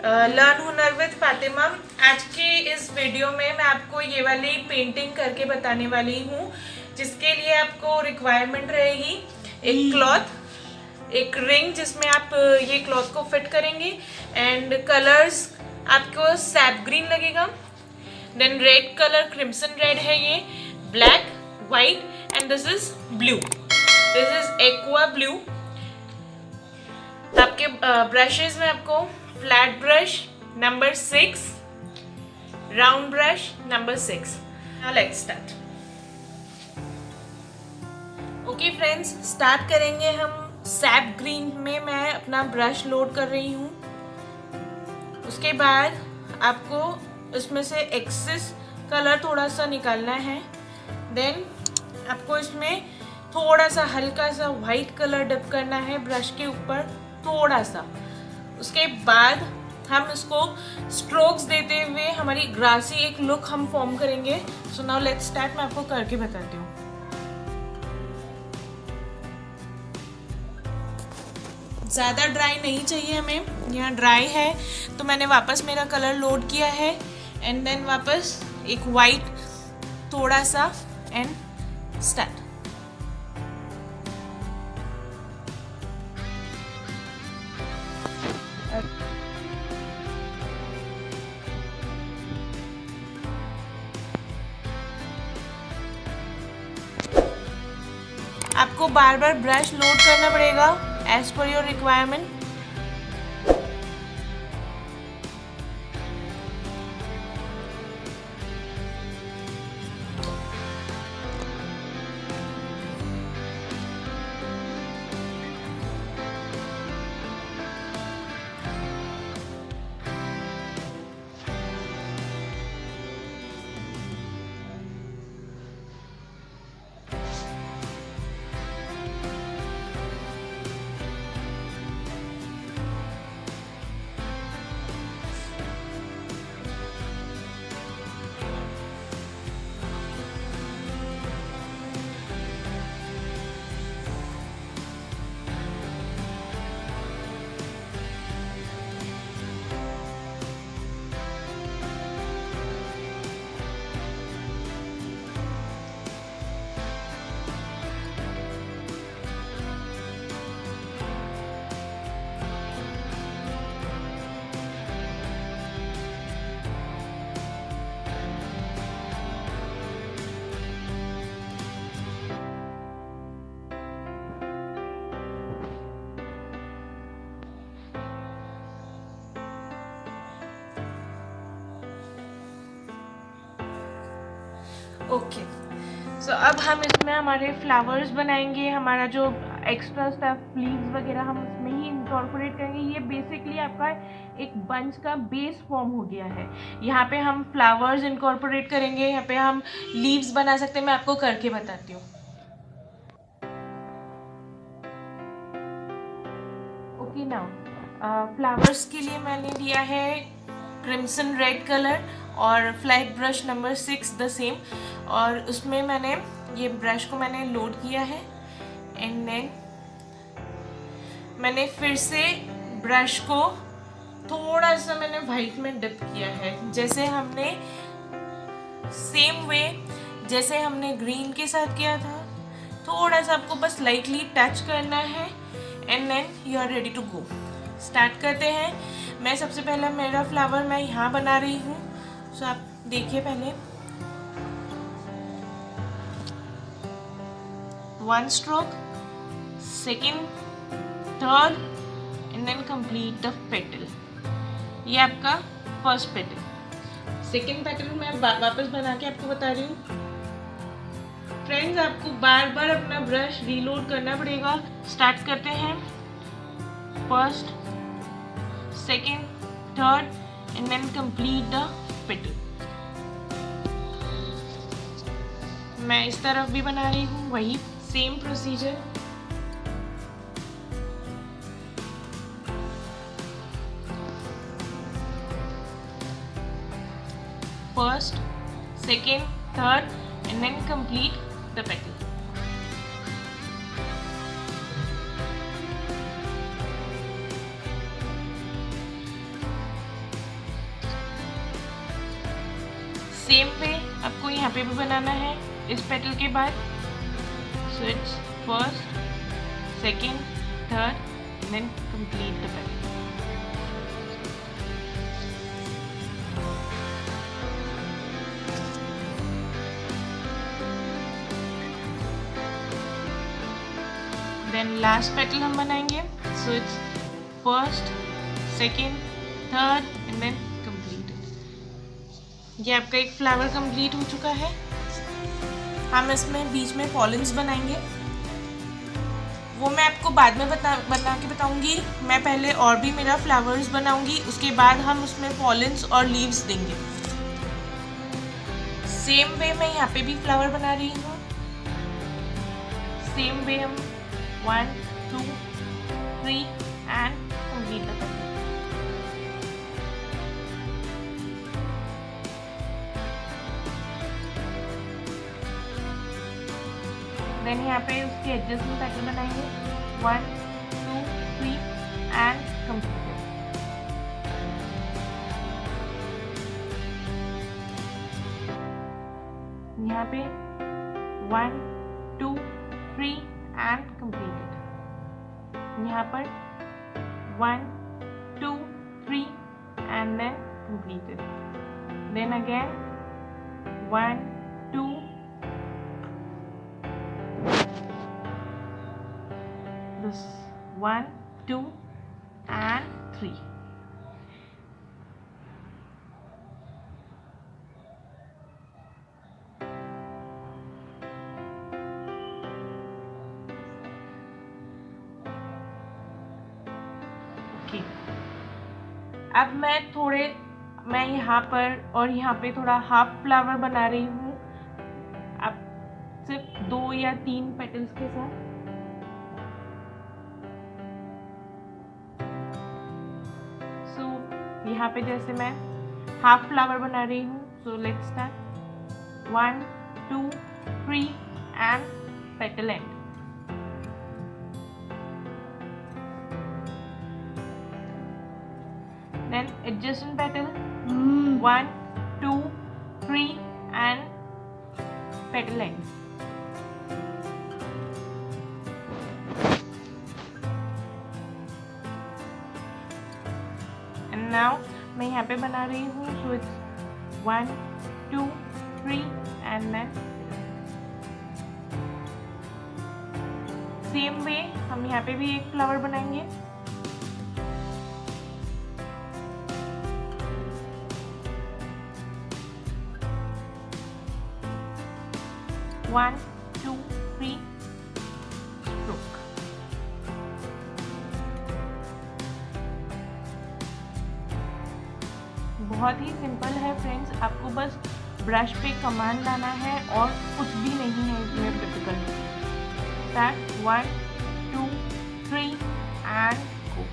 Learn हुनर with Fatima. आज की इस वीडियो में मैं आपको ये वाली पेंटिंग करके बताने वाली हूँ, जिसके लिए आपको रिक्वायरमेंट रहेगी एक क्लॉथ, एक रिंग जिसमें आप ये क्लॉथ को फिट करेंगे, एंड कलर्स आपको सैप ग्रीन लगेगा, then red colour crimson red है, ये black, white and this is blue, this is aqua blue. आपके ब्रशेस में आपको flat brush number 6, round brush number 6। Now let's start. Okay friends, start करेंगे हम SAP green में। मैं अपना ब्रश लोड कर रही हूँ। उसके बाद आपको इसमें से एक्सेस कलर थोड़ा सा निकालना है। देन आपको इसमें थोड़ा सा हल्का सा वाइट कलर डिप करना है ब्रश के ऊपर, थोड़ा सा। उसके बाद हम इसको स्ट्रोक्स देते हुए हमारी ग्रासी एक लुक हम फॉर्म करेंगे। So now let's start. मैं आपको करके बताती हूँ। ज़्यादा ड्राई नहीं चाहिए हमें, यहाँ ड्राई है तो मैंने वापस मेरा कलर लोड किया है, एंड देन वापस एक वाइट थोड़ा सा, एंड स्टार्ट। आपको बार बार ब्रश लोड करना पड़ेगा as per your requirement. Okay, सो अब हम इसमें हमारे फ्लावर्स बनाएंगे। हमारा जो एक्स्ट्रा स्टफ लीव्स वगैरह हम इसमें ही इंकॉर्पोरेट करेंगे। ये बेसिकली आपका एक बंच का बेस फॉर्म हो गया है। यहाँ पे हम फ्लावर्स इंकॉर्पोरेट करेंगे, यहाँ पे हम लीव्स बना सकते हैं। मैं आपको करके बताती हूँ। ओके, नाउ फ्लावर्स के लिए मैंने लिया है क्रिम्सन रेड कलर और flat brush number 6 the same, और उसमें मैंने ये ब्रश को मैंने लोड किया है, एंड देन मैंने फिर से ब्रश को थोड़ा सा मैंने वाइट में डिप किया है, जैसे हमने सेम वे जैसे हमने ग्रीन के साथ किया था। थोड़ा सा आपको बस लाइटली टच करना है, and then you are ready to go. Start करते हैं। मैं सबसे पहले मेरा फ्लावर मैं यहाँ बना रही हूँ, सो आप देखिए पहले 1 stroke, second, third, and then complete the petal। ये आपका फर्स्ट पेटल। सेकेंड पेटल मैं वापस बना के आपको बता रही हूँ। फ्रेंड्स, आपको बार बार अपना ब्रश रीलोड करना पड़ेगा। स्टार्ट करते हैं। First, second, third, and then complete the petal. मैं इस तरफ भी बना रही हूँ, वही same procedure. First, second, third, and then complete the petal. पे भी बनाना है इस पेटल के बाद। So it's first, second, third, then complete the petal. Then last petal हम बनाएंगे। So it's first, second, third and then completed. ये आपका एक फ्लावर कंप्लीट हो चुका है। हम इसमें बीच में पॉलिन्स बनाएंगे, वो मैं आपको बाद में बना के बताऊंगी। मैं पहले और भी मेरा फ्लावर्स बनाऊंगी, उसके बाद हम उसमें पॉलिन्स और लीव्स देंगे। सेम वे मैं यहाँ पे भी फ्लावर बना रही हूँ। सेम वे हम 1, 2, 3 and complete the petal. Then यहाँ पे उसके एडजस्ट में पेटल बनाएंगे 1, 2, 3 and complete. यहाँ पे 1, 2, 3 and completed. यहाँ पर 1, 2, 3 and then completed. Then again 1, 2, this 1, 2 and 3. अब मैं यहाँ पर और यहाँ पे थोड़ा हाफ फ्लावर बना रही हूँ, अब सिर्फ 2 या 3 पेटल्स के साथ। सो यहाँ पे जैसे मैं हाफ फ्लावर बना रही हूँ। So let's start 1, 2, 3 and petal and. Then adjacent petal 1, 2, 3 and petal ends. And now मैं यहाँ पे बना रही हूँ। So it's 1, 2, 3 and then same way हम यहाँ पे भी एक फ्लावर बनाएंगे। 1, 2, 3 stroke। बहुत ही सिंपल है फ्रेंड्स, आपको बस ब्रश पे कमांड लाना है और कुछ भी नहीं है इसमें difficult. Start 1, 2, 3 and go.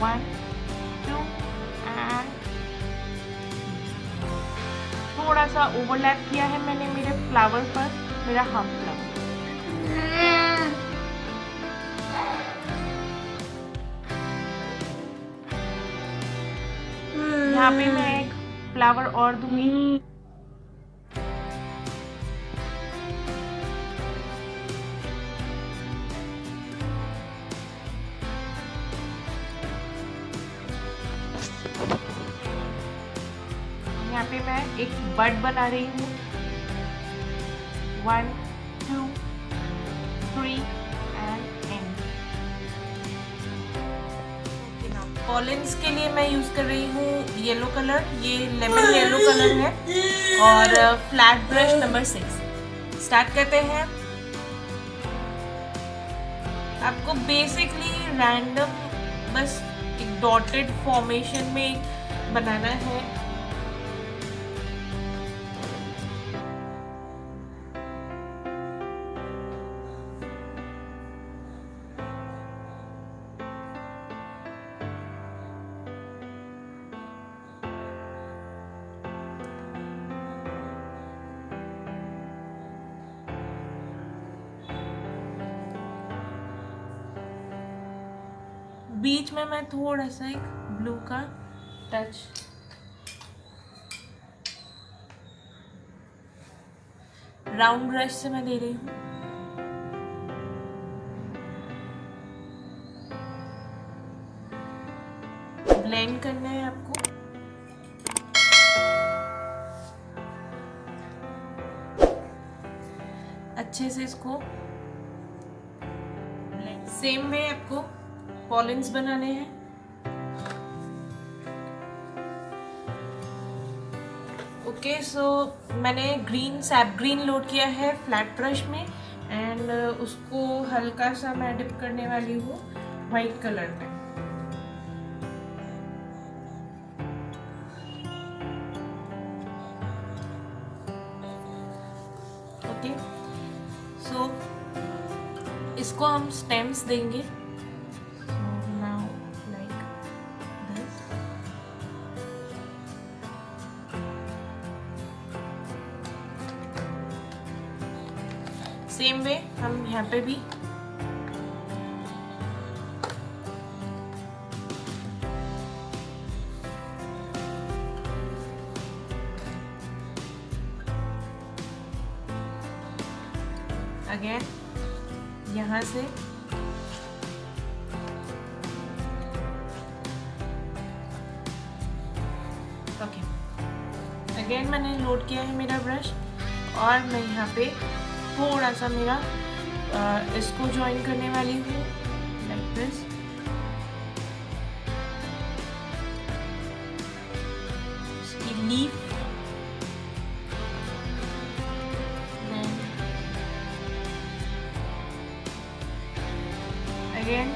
One, 2 and थोड़ा सा ओवरलैप किया है मैंने मेरे फ्लावर पर, मेरा हाफ फ्लावर। यहाँ पे मैं एक फ्लावर और दूंगी। यहाँ पे मैं एक बड बना रही हूँ। 1, 2, 3 एंड एंड। पॉलिन्स के लिए मैं यूज कर रही हूँ येलो कलर, ये लेमन येलो कलर है और फ्लैट ब्रश नंबर 6। स्टार्ट करते हैं। आपको बेसिकली रैंडम बस एक डॉटेड फॉर्मेशन में बनाना है। बीच में मैं थोड़ा सा एक ब्लू का टच राउंड ब्रश से मैं दे रही हूँ। ब्लेंड करना है आपको। अच्छे से इसको सेम वे आपको पॉलिन्स बनाने हैं। ओके, सो मैंने सैप ग्रीन लोड किया है फ्लैट ब्रश में एंड उसको हल्का सा मैं डिप करने वाली हूँ वाइट कलर में। ओके, सो इसको हम स्टेम्स देंगे। सेम वे हम यहाँ पे भी अगेन यहाँ से ओके, अगेन मैंने लोड किया है मेरा ब्रश और मैं यहाँ पे थोड़ा सा मेरा इसको ज्वाइन करने वाली हूँ लाइक दिस। इसकी लीफ अगेन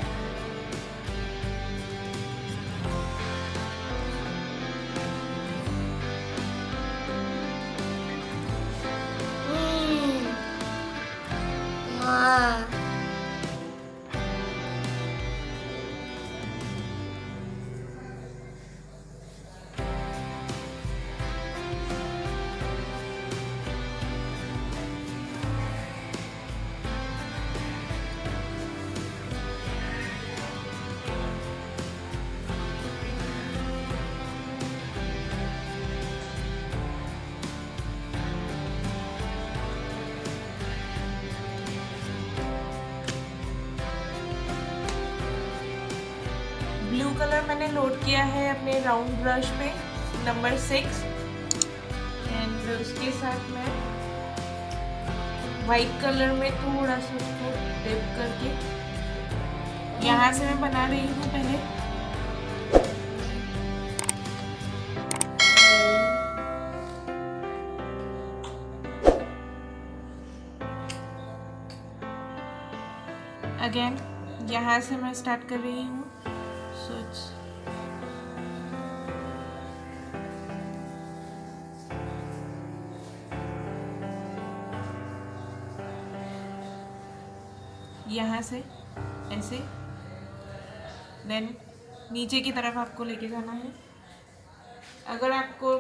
ब्लू कलर मैंने लोड किया है अपने राउंड ब्रश पे नंबर 6 एंड उसके साथ मैं वाइट कलर में थोड़ा सा उसको डिप करके यहाँ से मैं बना रही हूँ पहले। अगेन यहाँ से मैं स्टार्ट कर रही हूँ। So it's यहाँ से ऐसे देन नीचे की तरफ आपको लेके जाना है। अगर आपको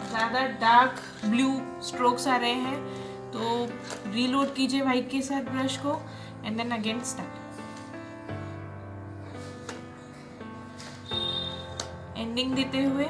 ज़्यादा डार्क ब्लू स्ट्रोक्स आ रहे हैं तो रीलोड कीजिए वाइट के साथ ब्रश को and then again start. Ending देते हुए